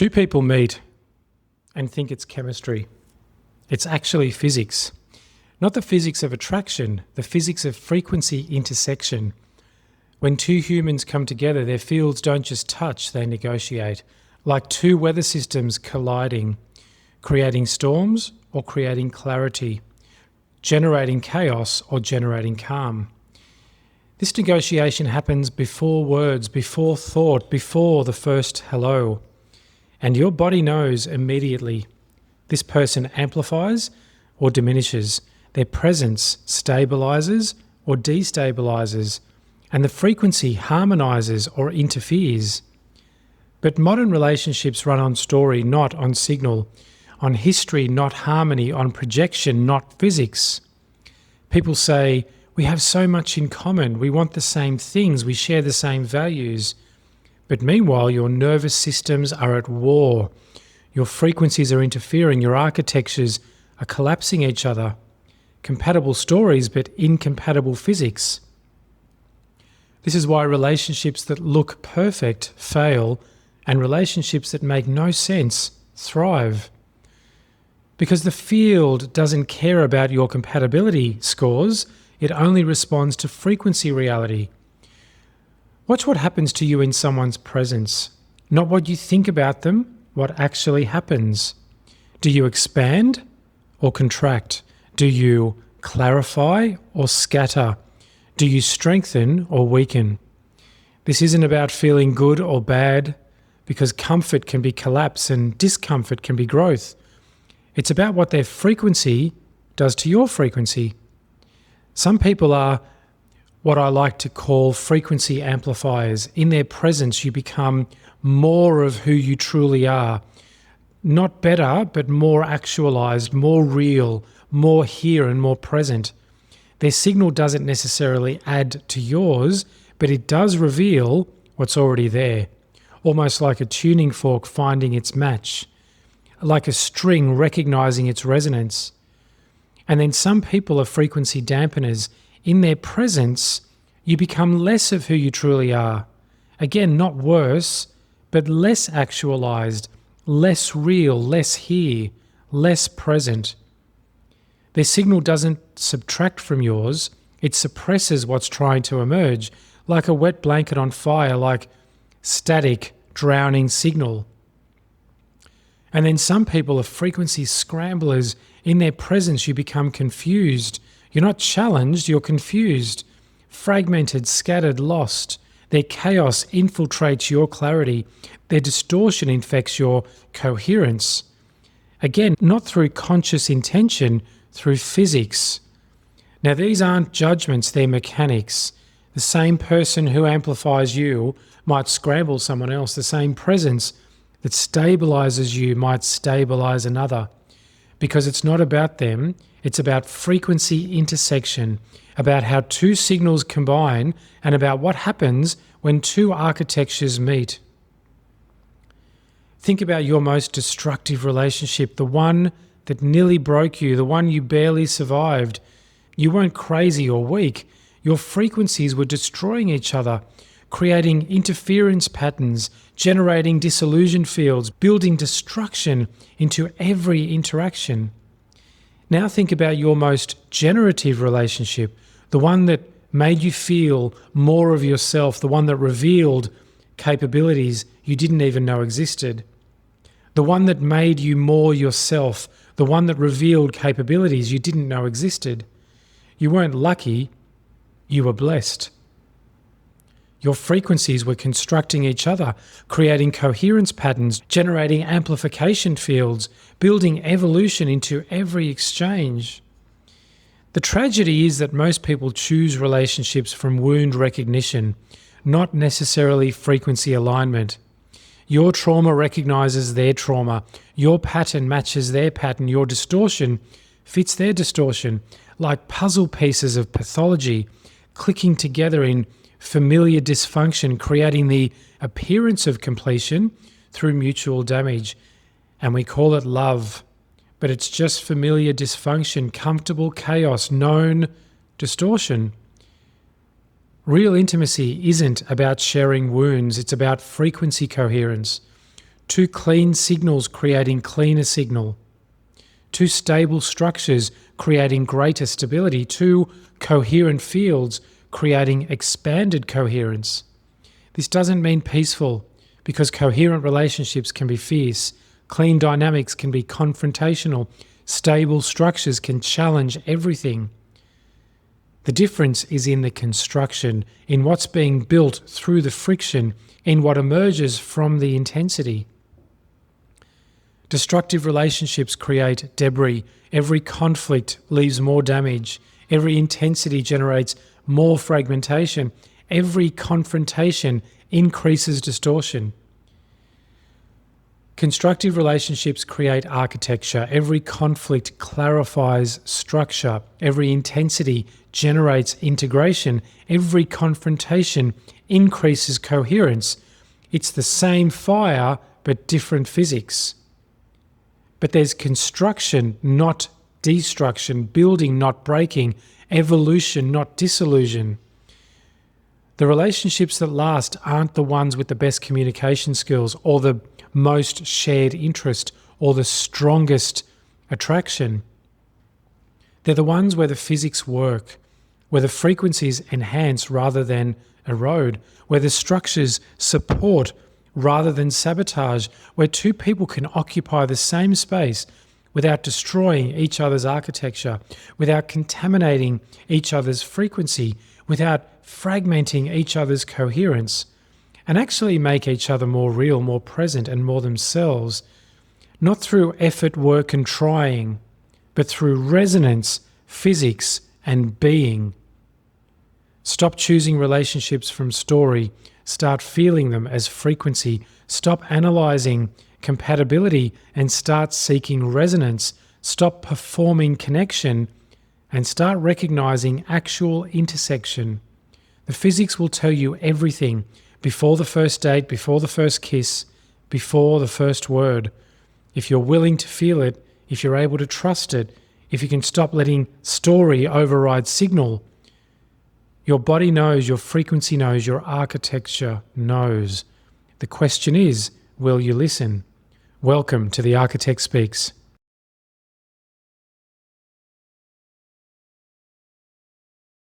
Two people meet and think it's chemistry. It's actually physics. Not the physics of attraction, the physics of frequency intersection. When two humans come together, their fields don't just touch, they negotiate. Like two weather systems colliding, creating storms or creating clarity, generating chaos or generating calm. This negotiation happens before words, before thought, before the first hello. And your body knows immediately. This person amplifies or diminishes. Their presence stabilizes or destabilizes. And the frequency harmonizes or interferes. But modern relationships run on story, not on signal. On history, not harmony. On projection, not physics. People say, we have so much in common. We want the same things. We share the same values. But meanwhile, your nervous systems are at war. Your frequencies are interfering. Your architectures are collapsing each other. Compatible stories, but incompatible physics. This is why relationships that look perfect fail, and relationships that make no sense thrive. Because the field doesn't care about your compatibility scores, it only responds to frequency reality. Watch what happens to you in someone's presence. Not what you think about them, what actually happens. Do you expand or contract? Do you clarify or scatter? Do you strengthen or weaken? This isn't about feeling good or bad, because comfort can be collapse and discomfort can be growth. It's about what their frequency does to your frequency. Some people are what I like to call frequency amplifiers. In their presence, you become more of who you truly are. Not better, but more actualized, more real, more here and more present. Their signal doesn't necessarily add to yours, but it does reveal what's already there. Almost like a tuning fork finding its match. Like a string recognizing its resonance. And then some people are frequency dampeners. In their presence, you become less of who you truly are. Again, not worse, but less actualized, less real, less here, less present. Their signal doesn't subtract from yours, it suppresses what's trying to emerge, like a wet blanket on fire, like static, drowning signal. And then some people are frequency scramblers. In their presence, you become confused. You're not challenged, you're confused. Fragmented, scattered, lost. Their chaos infiltrates your clarity. Their distortion infects your coherence. Again, not through conscious intention, through physics. Now, these aren't judgments, they're mechanics. The same person who amplifies you might scramble someone else. The same presence that stabilizes you might stabilize another. Because it's not about them, it's about frequency intersection, about how two signals combine, and about what happens when two architectures meet. Think about your most destructive relationship, the one that nearly broke you, the one you barely survived. You weren't crazy or weak. Your frequencies were destroying each other, creating interference patterns, generating disillusion fields, building destruction into every interaction. Now think about your most generative relationship, the one that made you feel more of yourself, the one that revealed capabilities you didn't even know existed, the one that made you more yourself, the one that revealed capabilities you didn't know existed. You weren't lucky, you were blessed. Your frequencies were constructing each other, creating coherence patterns, generating amplification fields, building evolution into every exchange. The tragedy is that most people choose relationships from wound recognition, not necessarily frequency alignment. Your trauma recognizes their trauma. Your pattern matches their pattern. Your distortion fits their distortion, like puzzle pieces of pathology clicking together in familiar dysfunction, creating the appearance of completion through mutual damage. And we call it love, but it's just familiar dysfunction, comfortable chaos, known distortion. Real intimacy isn't about sharing wounds, it's about frequency coherence. Two clean signals creating cleaner signal. Two stable structures creating greater stability. Two coherent fields creating expanded coherence. This doesn't mean peaceful, because coherent relationships can be fierce, clean dynamics can be confrontational, stable structures can challenge everything. The difference is in the construction, in what's being built through the friction, in what emerges from the intensity. Destructive relationships create debris. Every conflict leaves more damage. Every intensity generates more fragmentation. Every confrontation increases distortion. Constructive relationships create architecture. Every conflict clarifies structure. Every intensity generates integration. Every confrontation increases coherence. It's the same fire, but different physics. But there's construction, not destruction, building, not breaking, evolution, not dissolution. The relationships that last aren't the ones with the best communication skills or the most shared interest or the strongest attraction. They're the ones where the physics work, where the frequencies enhance rather than erode, where the structures support rather than sabotage, where two people can occupy the same space without destroying each other's architecture, without contaminating each other's frequency, without fragmenting each other's coherence, and actually make each other more real, more present, and more themselves, not through effort, work, and trying, but through resonance, physics, and being. Stop choosing relationships from story. Start feeling them as frequency. Stop analyzing compatibility and start seeking resonance. Stop performing connection and start recognizing actual intersection. The physics will tell you everything before the first date, before the first kiss, before the first word. If you're willing to feel it, if you're able to trust it, if you can stop letting story override signal, your body knows, your frequency knows, your architecture knows. The question is, will you listen? Welcome to The Architect Speaks.